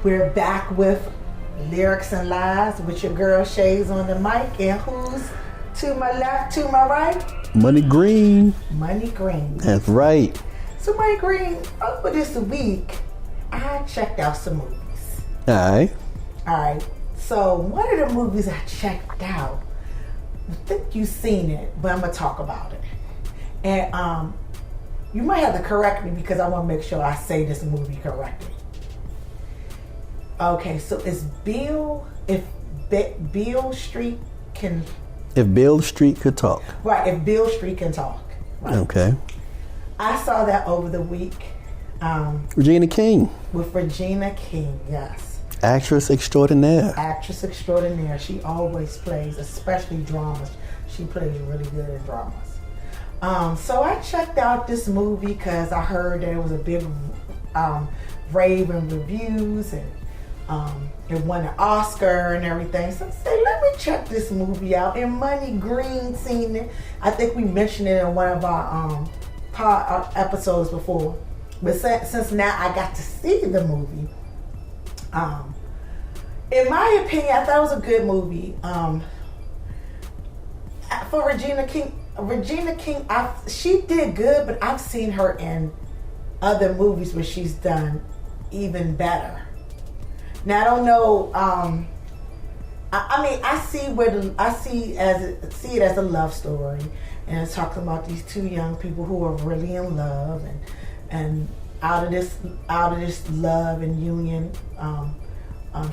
We're back with Lyrics and Lies with your girl Shayz on the mic, and who's to my left, to my right? Money Green. Money Green. That's right. So Money Green, over this week, I checked out some movies. Alright. So one of the movies I checked out, I think you've seen it, but I'm gonna talk about it. And you might have to correct me because I want to make sure I say this movie correctly. Okay, so it's Beale. If Beale Street can. If Beale Street could talk. Right, if Beale Street can talk. Right. Okay. I saw that over the week. Regina King. With Regina King, yes. Actress extraordinaire. Actress extraordinaire. She always plays, especially dramas. She plays really good in dramas. So I checked out this movie because I heard that it was a big rave in reviews, and it won an Oscar and everything. So I said, let me check this movie out. And Money Green seen it. I think we mentioned it in one of our episodes before. But since now I got to see the movie, in my opinion, I thought it was a good movie. For Regina King, she did good, but I've seen her in other movies where she's done even better. Now I don't know. I see it as a love story, and it's talking about these two young people who are really in love, and out of this love and union,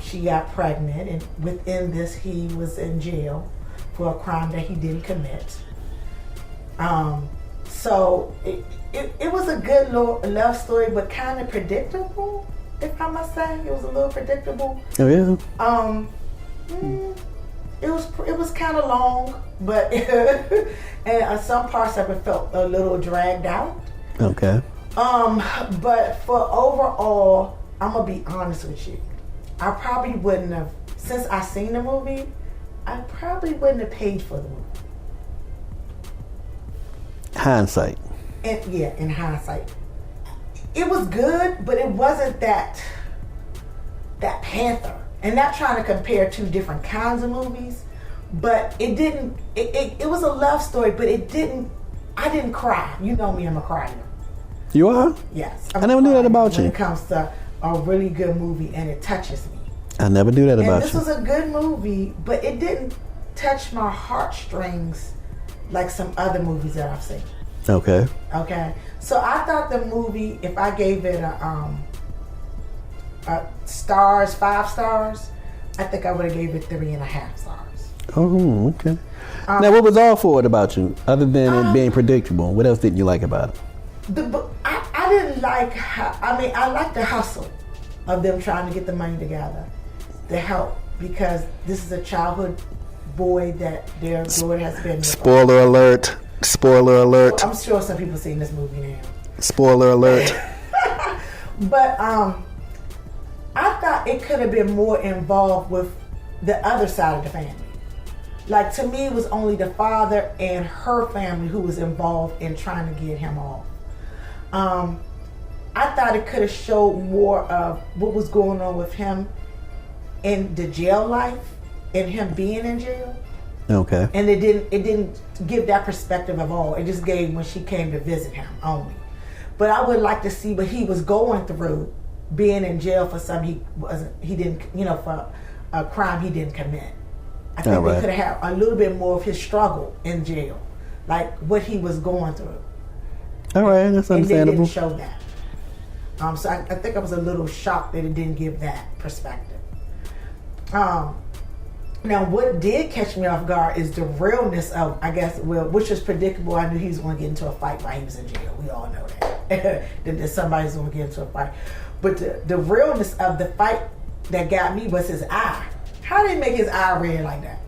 she got pregnant, and within this, he was in jail for a crime that he didn't commit. So it was a good love story, but kind of predictable, if I must say. It was a little predictable. Oh yeah. It was kind of long, but and some parts of it felt a little dragged out. Okay. But for overall, I'm gonna be honest with you. I probably wouldn't have, since I seen the movie, I probably wouldn't have paid for the movie. Hindsight. In hindsight. It was good, but it wasn't that Panther. And not trying to compare two different kinds of movies, but it was a love story, but I didn't cry. You know me, I'm a crier. You are? Yes. I never knew that about you. When it comes to a really good movie and it touches me. I never knew that about you. This was a good movie, but it didn't touch my heartstrings like some other movies that I've seen. Okay. So I thought the movie, if I gave it a stars, 5 stars, I think I would have gave it 3.5 stars. Oh, okay. Now, what was all for it about you, other than it being predictable? What else didn't you like about it? I didn't like I liked the hustle of them trying to get the money together, the help, because this is a childhood boy that their daughter has been. Spoiler alert. Well, I'm sure some people seen this movie now. Spoiler alert. But I thought it could have been more involved with the other side of the family. Like, to me, it was only the father and her family who was involved in trying to get him off. I thought it could have showed more of what was going on with him in the jail life and him being in jail. Okay. And it didn't give that perspective at all. It just gave when she came to visit him only. But I would like to see what he was going through being in jail for something for a crime he didn't commit. I think they could have had a little bit more of his struggle in jail, like what he was going through. All right, that's understandable. And they didn't show that. So I think I was a little shocked that it didn't give that perspective. Now, what did catch me off guard is the realness of, which was predictable. I knew he was going to get into a fight while he was in jail. We all know that. that somebody's going to get into a fight. But the realness of the fight that got me was his eye. How did he make his eye red like that?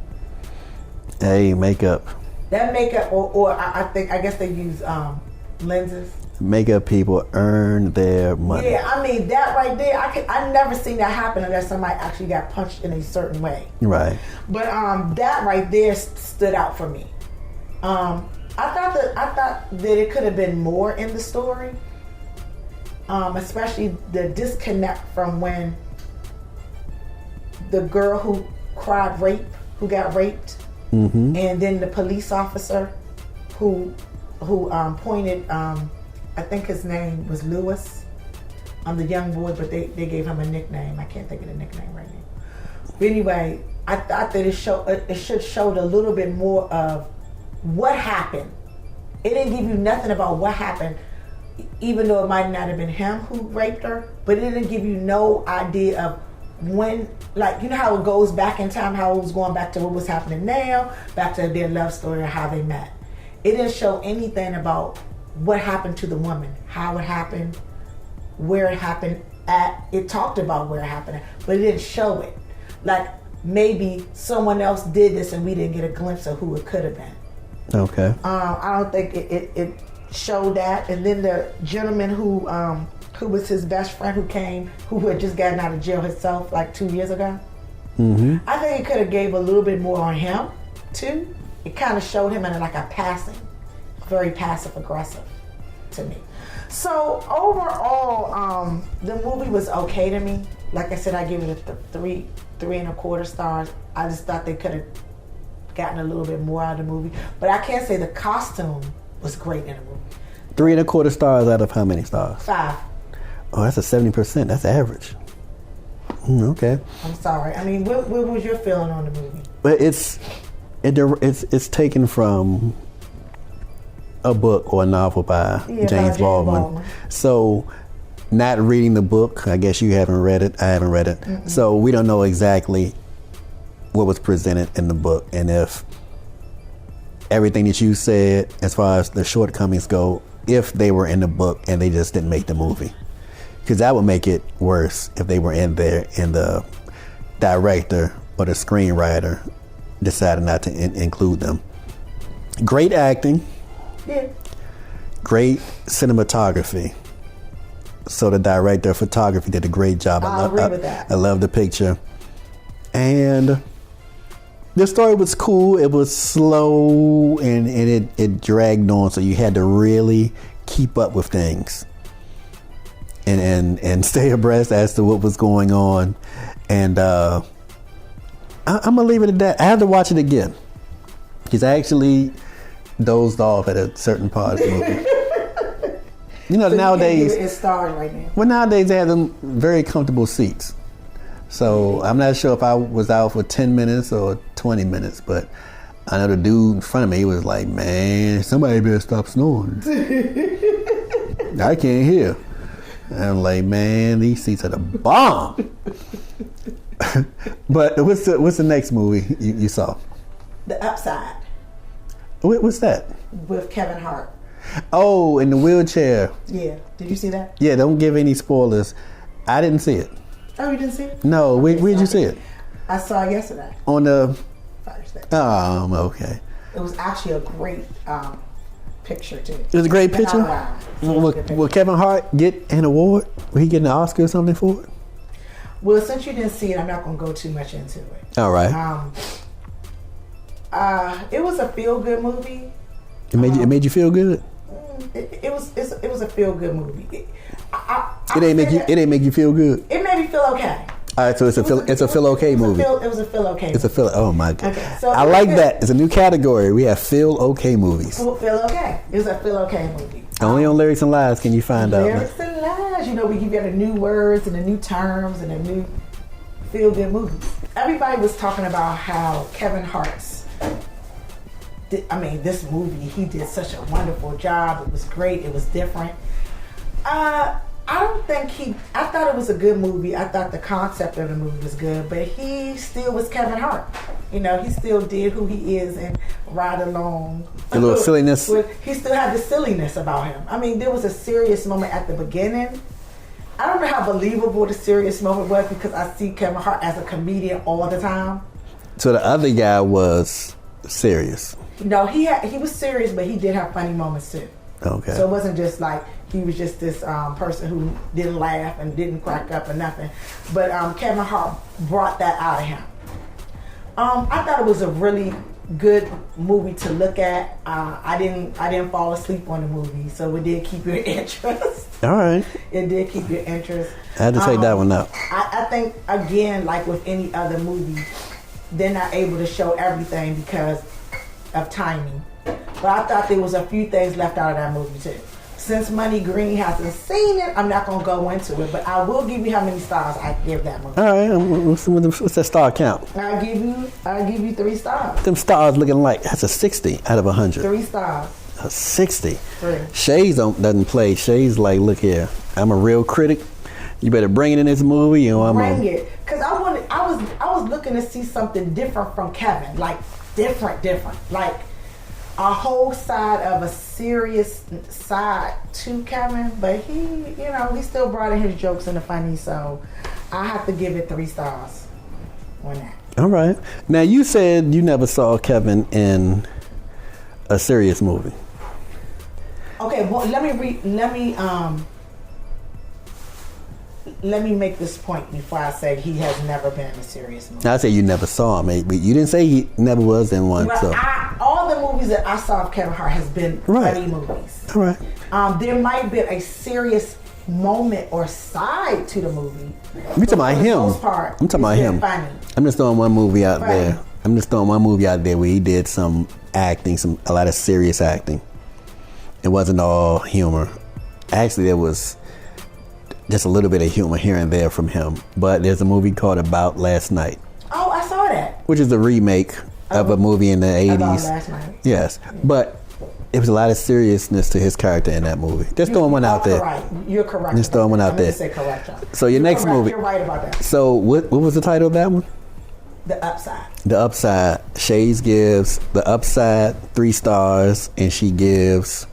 Hey, makeup. That makeup, or I guess they use lenses. Makeup people earn their money. Yeah, I mean, that right there, I never seen that happen unless somebody actually got punched in a certain way. Right. But that right there stood out for me. I thought that it could have been more in the story, especially the disconnect from when the girl who cried rape, who got raped, and then the police officer who pointed, I think his name was Lewis, the young boy, but they gave him a nickname. I can't think of the nickname right now. But anyway, I thought that it should show a little bit more of what happened. It didn't give you nothing about what happened, even though it might not have been him who raped her, but it didn't give you no idea of when, like, you know how it goes back in time, how it was going back to what was happening now, back to their love story and how they met. It didn't show anything about what happened to the woman, how it happened, where it happened at. It talked about where it happened at, but it didn't show it. Like, maybe someone else did this and we didn't get a glimpse of who it could have been. Okay. I don't think it showed that. And then the gentleman who was his best friend who had just gotten out of jail himself like 2 years ago. I think it could have gave a little bit more on him too. It kind of showed him in like a very passive aggressive to me. So overall, the movie was okay to me. Like I said, I give it a 3.25 stars. I just thought they could have gotten a little bit more out of the movie, but I can't say the costume was great in the movie. 3.25 stars out of how many stars? 5. Oh, that's a 70%. That's average. Okay. I'm sorry. I mean, what was your feeling on the movie? But it's taken from a book or a novel by James Baldwin. So, not reading the book, I guess you haven't read it. I haven't read it. So we don't know exactly what was presented in the book, and if everything that you said as far as the shortcomings go, if they were in the book and they just didn't make the movie, because that would make it worse if they were in there and the director or the screenwriter decided not to include them. Great acting. Yeah. Great cinematography. So the director of photography did a great job. I agree with that. I love the picture. And the story was cool. It was slow and it dragged on, so you had to really keep up with things and stay abreast as to what was going on. And I'm gonna leave it at that. I have to watch it again because I actually dozed off at a certain part of the movie. You know, so nowadays it's stars right now. Well, nowadays they have them very comfortable seats. So I'm not sure if I was out for 10 minutes or 20 minutes, but I know the dude in front of me was like, man, somebody better stop snoring. I can't hear. And I'm like, man, these seats are the bomb. But what's the next movie you saw? The Upside. What's that? With Kevin Hart. Oh, in the wheelchair. Yeah. Did you see that? Yeah, don't give any spoilers. I didn't see it. Oh, you didn't see it? No, where'd you see it? I saw it yesterday. On the... Thursday. Okay. It was actually a great picture, too. It was a great picture? Will Kevin Hart get an award? Will he get an Oscar or something for it? Well, since you didn't see it, I'm not going to go too much into it. All right. It was a feel-good movie. It made you feel good? It was a feel-good movie. It ain't make you feel good? It made me feel okay. All right, so it's a feel okay movie. It was a feel okay. It's a feel. Oh my god! Okay, so I like that. It's a new category. We have feel okay movies. Feel okay. It was a feel okay movie. Only on Lyrics and Lies can you find out. Lyrics and Lies. You know, we give you the new words and the new terms and the new feel good movies. Everybody was talking about how Kevin Hart's. This movie, he did such a wonderful job. It was great. It was different. I thought it was a good movie. I thought the concept of the movie was good, but he still was Kevin Hart. You know, he still did who he is and ride along. A little silliness. He still had the silliness about him. I mean, there was a serious moment at the beginning. I don't know how believable the serious moment was because I see Kevin Hart as a comedian all the time. So the other guy was serious. No, he was serious, but he did have funny moments too. Okay. So it wasn't just like he was just this person who didn't laugh and didn't crack up or nothing. But Kevin Hart brought that out of him. I thought it was a really good movie to look at. I didn't fall asleep on the movie, so it did keep your interest. All right. It did keep your interest. I had to take that one out. I think, again, like with any other movie, they're not able to show everything because of timing. But I thought there was a few things left out of that movie too. Since Money Green hasn't seen it, I'm not going to go into it, but I will give you how many stars I give that movie. All right, what's that star count? I'll give you 3 stars. Them stars looking like that's a 60 out of 100. 3 stars. A 60. 3. Shayz doesn't play. Shayz like, look here, I'm a real critic. You better bring it in this movie. You know, bring it, because I was looking to see something different from Kevin, like different, like a whole side of a serious side to Kevin, but he still brought in his jokes and the funny, so I have to give it 3 stars on that. All right. Now you said you never saw Kevin in a serious movie. Okay, well let me make this point before I say he has never been in a serious movie. I say you never saw him, but you didn't say he never was in one. Well, so all the movies that I saw of Kevin Hart has been funny movies. All right. There might have been a serious moment or side to the movie. You talking about him? I'm talking about him. Funny. I'm just throwing one movie out there. I'm just throwing one movie out there where he did some acting, a lot of serious acting. It wasn't all humor. Actually, there was just a little bit of humor here and there from him. But there's a movie called About Last Night. Oh, I saw that. Which is a remake of a movie in the 80s. About Last Night. Yes. But it was a lot of seriousness to his character in that movie. Just throwing one out there. Right. You're correct. Just throwing one out there. Say correct, John. So your next movie. You're right about that. So what was the title of that one? The Upside. The Upside. Shayz gives The Upside 3 stars, and she gives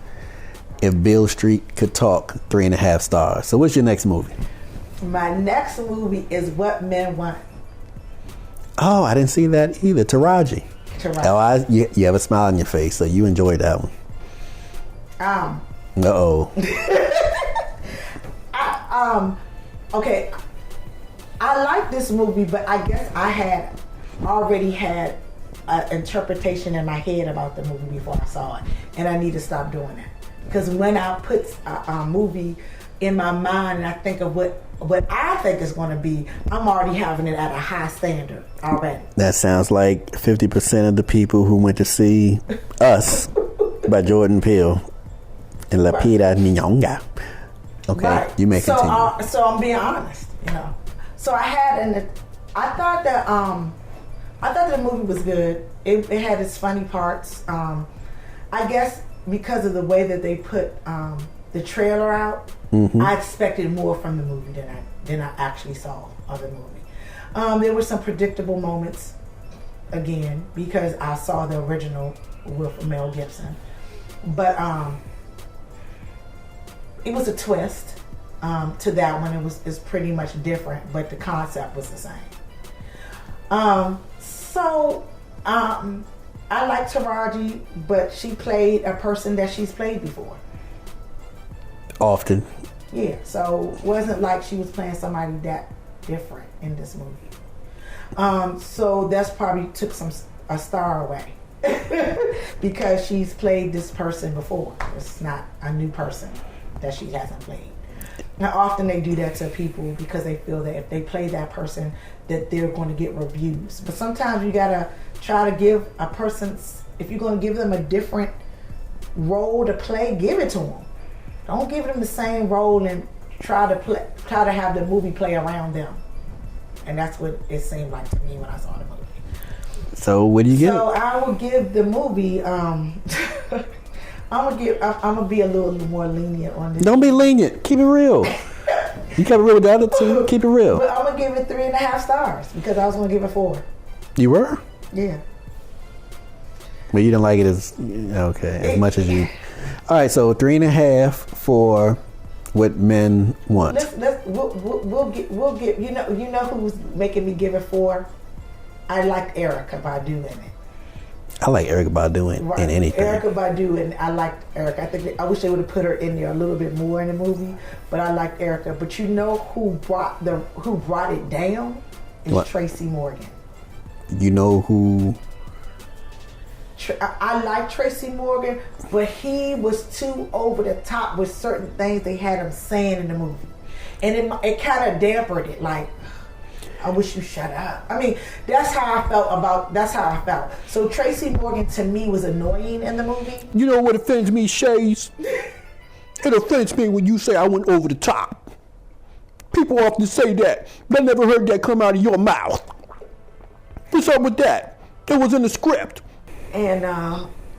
If Beale Street Could Talk 3.5 stars. So what's your next movie? My next movie is What Men Want. Oh, I didn't see that either. Taraji. Oh, you have a smile on your face, so you enjoyed that one. Uh-oh. Okay. I like this movie, but I guess I had already had an interpretation in my head about the movie before I saw it, and I need to stop doing that. Because when I put a movie in my mind and I think of what I think is going to be, I'm already having it at a high standard already. That sounds like 50% of the people who went to see Us by Jordan Peele and Lupita Nyong'o. Okay, right. You may continue. So I'm being honest, So I thought that the movie was good. It had its funny parts. I guess because of the way that they put the trailer out, I expected more from the movie than I actually saw of the movie. There were some predictable moments, again, because I saw the original with Mel Gibson. But it was a twist to that one. It's pretty much different, but the concept was the same. I like Taraji, but she played a person that she's played before. Often. Yeah, so it wasn't like she was playing somebody that different in this movie. So that's probably took a star away. Because she's played this person before. It's not a new person that she hasn't played. Now often they do that to people because they feel that if they play that person that they're going to get reviews. But sometimes you gotta try to give a person, if you're going to give them a different role to play, give it to them. Don't give them the same role and try to have the movie play around them. And that's what it seemed like to me when I saw the movie. So what do you give? So I will give the movie. I'm gonna be a little more lenient on this. Don't be lenient. Keep it real. You kept it real with the other two. Keep it real. But I'm gonna give it 3.5 stars because I was gonna give it 4. You were? Yeah. But you didn't like it as much as you. All right, so 3.5 for What Men Want. We'll get. You know who's making me give it 4? I liked Erykah Badu in it. I like Erykah Badu in anything. Erykah Badu, and I liked Erykah. I wish they would have put her in there a little bit more in the movie, but I liked Erykah. But you know who brought it down? Is what? Tracy Morgan. You know who? I like Tracy Morgan, but he was too over the top with certain things they had him saying in the movie, and it kind of dampened it. Like, I wish you shut up. I mean, that's how I felt. So Tracy Morgan to me was annoying in the movie. You know what offends me, Shayz? It offends me when you say I went over the top. People often say that, but I never heard that come out of your mouth. What's up with that? It was in the script. And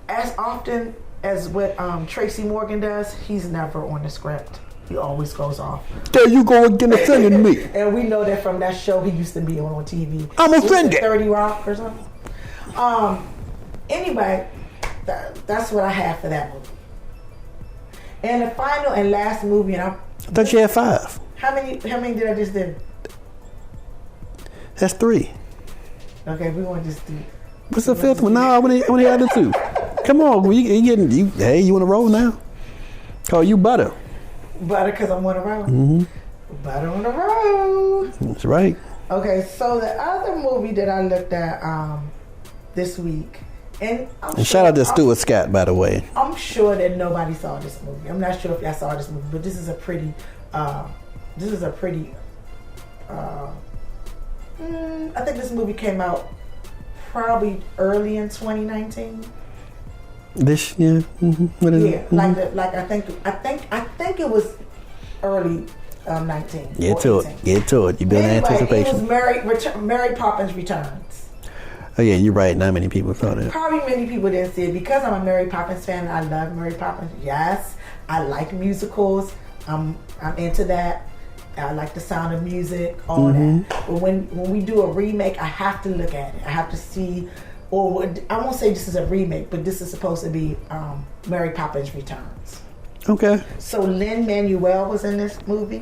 as often as what Tracy Morgan does, he's never on the script. He always goes off. There you go again offending me. And we know that from that show he used to be on TV. I'm offended. 30 Rock or something. Anyway, that's what I have for that movie. And the final and last movie, and I thought you had 5. How many did I just do? That's 3. Okay, we want to just do. What's the 5th one? No, I want to hear the 2. Come on, hey, you want to roll now? Call you Butter. Butter, because I'm on the road. Mm-hmm. Butter on the road. That's right. Okay, so the other movie that I looked at this week, and shout out to Stuart Scott, by the way. I'm sure that nobody saw this movie. I'm not sure if y'all saw this movie, but this is a pretty. I think this movie came out probably early in 2019. This year, what is it? Mm-hmm. I think it was early 19. Get to it. You build anticipation. It was Mary Poppins Returns. Oh yeah, you're right. Not many people saw that. Probably many people didn't see it because I'm a Mary Poppins fan. I love Mary Poppins. Yes, I like musicals. I'm into that. I like the sound of music, all that. But when we do a remake, I have to look at it. I have to see, or I won't say this is a remake, but this is supposed to be Mary Poppins Returns. Okay. So Lin-Manuel was in this movie.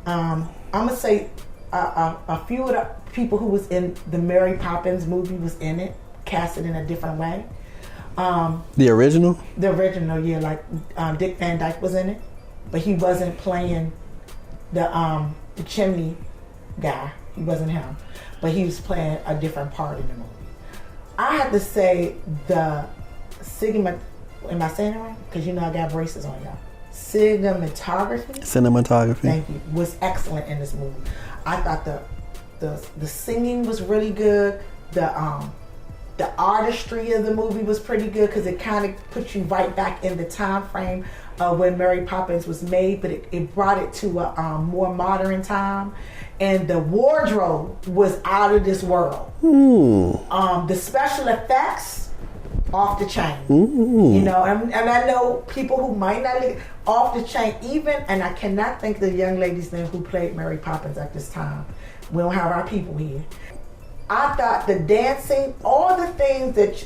I'm gonna say a few of the people who was in the Mary Poppins movie was in it, casted in a different way. The original? The original, yeah. Like Dick Van Dyke was in it, but he wasn't playing the chimney guy. He wasn't him, but he was playing a different part in the movie. I have to say the am I saying it right? Because you know I got braces on, y'all. Cinematography. Thank you. Was excellent in this movie. I thought the singing was really good. The artistry of the movie was pretty good because it kind of put you right back in the time frame of when Mary Poppins was made, but it brought it to a more modern time. And the wardrobe was out of this world. The special effects, off the chain. You know, and I know people who might not live off the chain even, and I cannot think of the young lady's name who played Mary Poppins at this time. We don't have our people here. I thought the dancing, all the things that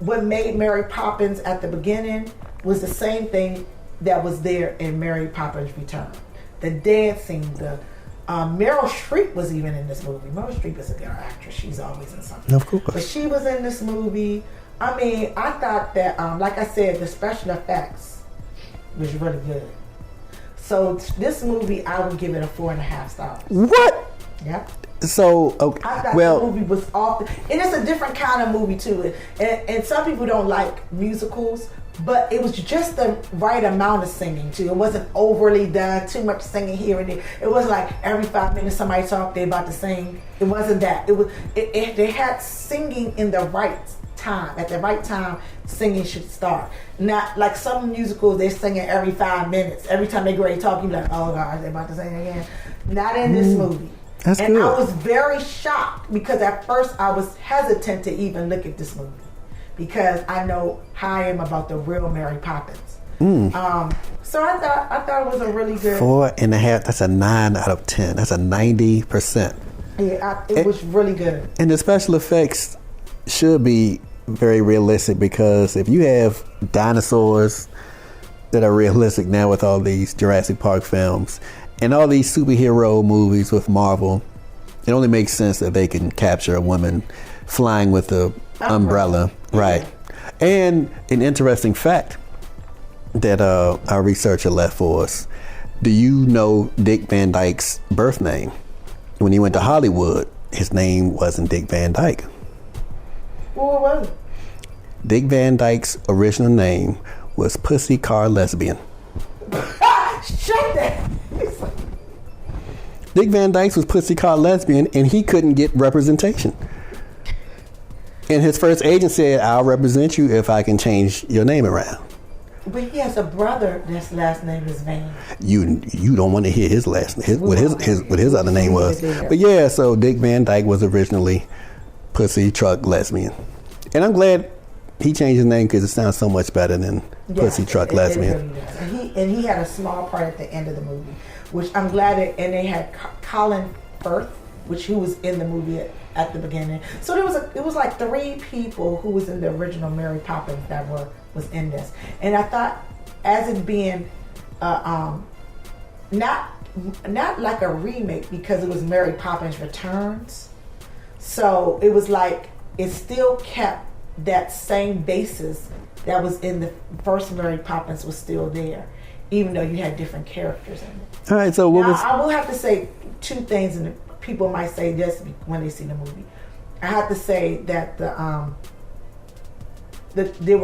what made Mary Poppins at the beginning was the same thing that was there in Mary Poppins Return. The dancing, the Meryl Streep was even in this movie. Meryl Streep is a good actress. She's always in something. Of course. But she was in this movie. I mean, I thought that, like I said, the special effects was really good. So this movie, I would give it a 4.5 stars. What? Yep. So, okay. I thought the movie was off. And it's a different kind of movie, too. And some people don't like musicals, but it was just the right amount of singing, too. It wasn't overly done, too much singing here and there. It wasn't like every 5 minutes somebody talked, they about to sing. It wasn't that. They had singing in the right time. At the right time, singing should start. Not like some musicals, they're singing every 5 minutes. Every time they go ready to talk, you're like, oh gosh, they're about to sing again. Not in this movie. That's and good. I was very shocked because at first I was hesitant to even look at this movie because I know how I am about the real Mary Poppins. So I thought it was a really good 4.5. That's a 9 out of 10. That's a 90%. Yeah, it was really good. And the special effects should be very realistic because if you have dinosaurs that are realistic now with all these Jurassic Park films and all these superhero movies with Marvel, it only makes sense that they can capture a woman flying with the umbrella. Right. And an interesting fact that our researcher left for us. Do you know Dick Van Dyke's birth name? When he went to Hollywood, his name wasn't Dick Van Dyke. Well, what was it? Dick Van Dyke's original name was Pussy Car Lesbian. Shut that. Dick Van Dyke was Pussy Car Lesbian, and he couldn't get representation. And his first agent said, "I'll represent you if I can change your name around." But he has a brother that's last name is Van. You don't want to hear his last name, what his other name was. But yeah, so Dick Van Dyke was originally Pussy Truck Lesbian, and I'm glad he changed his name because it sounds so much better than Pussy Truck Lesbian. It really and he had a small part at the end of the movie, which I'm glad. And they had Colin Firth, which he was in the movie at the beginning. So it was like 3 people who was in the original Mary Poppins that was in this. And I thought, as it being not like a remake, because it was Mary Poppins Returns. So it was like it still kept that same basis that was in the first Mary Poppins was still there, even though you had different characters in it. All right, so I will have to say 2 things, and people might say this when they see the movie. I have to say that there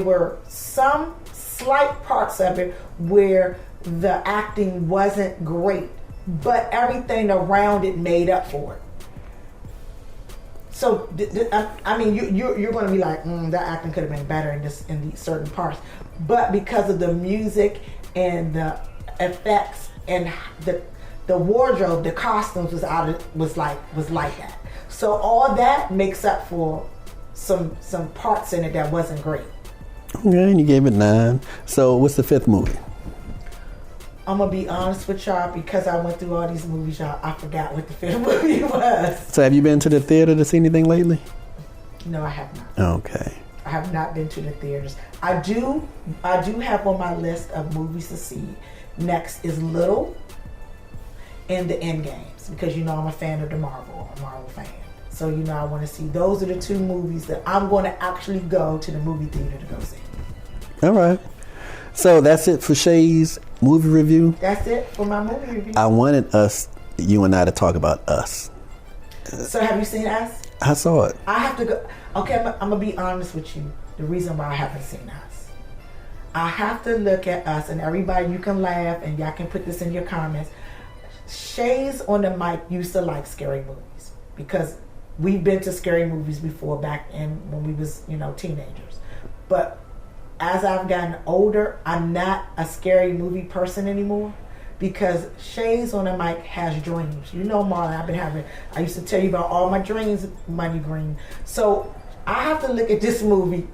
were some slight parts of it where the acting wasn't great, but everything around it made up for it. So I mean, you're going to be like, that acting could have been better in these certain parts, but because of the music and the effects and the wardrobe, the costumes was like that. So all that makes up for some parts in it that wasn't great. Okay, and you gave it 9. So what's the 5th movie? I'm gonna be honest with y'all, because I went through all these movies, y'all. I forgot what the 5th movie was. So have you been to the theater to see anything lately? No, I have not. Okay. I have not been to the theaters. I do have on my list of movies to see. Next is Little and the Endgames, because I'm a fan of a Marvel fan. So I want to see. Those are the 2 movies that I'm going to actually go to the movie theater to go see. All right. So that's it for Shay's movie review. That's it for my movie review. I wanted you and I to talk about Us. So have you seen Us? I saw it. I have to go. Okay, I'm going to be honest with you. The reason why I haven't seen Us. I have to look at Us, and everybody, you can laugh and y'all can put this in your comments. Shayz on the mic used to like scary movies, because we've been to scary movies before back when we was, teenagers. But as I've gotten older, I'm not a scary movie person anymore, because Shayz on the mic has dreams. Marlon, I used to tell you about all my dreams, Money Green. So I have to look at this movie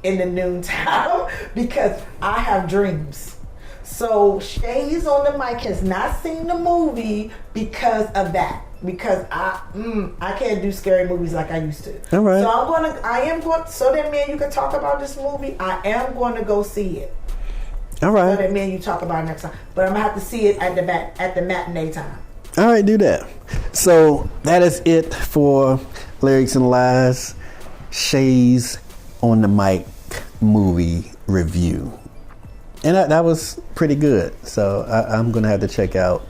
in the noontime because I have dreams. So Shayz on the mic has not seen the movie because of that. Because I can't do scary movies like I used to. All right. So so that me and you can talk about this movie. I am going to go see it. All right. So that me and you talk about it next time. But I'm gonna have to see it at the matinee time. All right, do that. So that is it for Lyrics and Lies, Shayz on the mic movie review. And that was pretty good. So I'm going to have to check out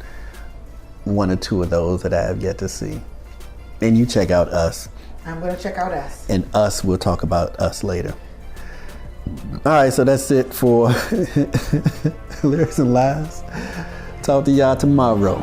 1 or 2 of those that I have yet to see. And you check out Us. I'm going to check out Us. And Us, we'll talk about Us later. All right, so that's it for Lyrics and Lies. Talk to y'all tomorrow.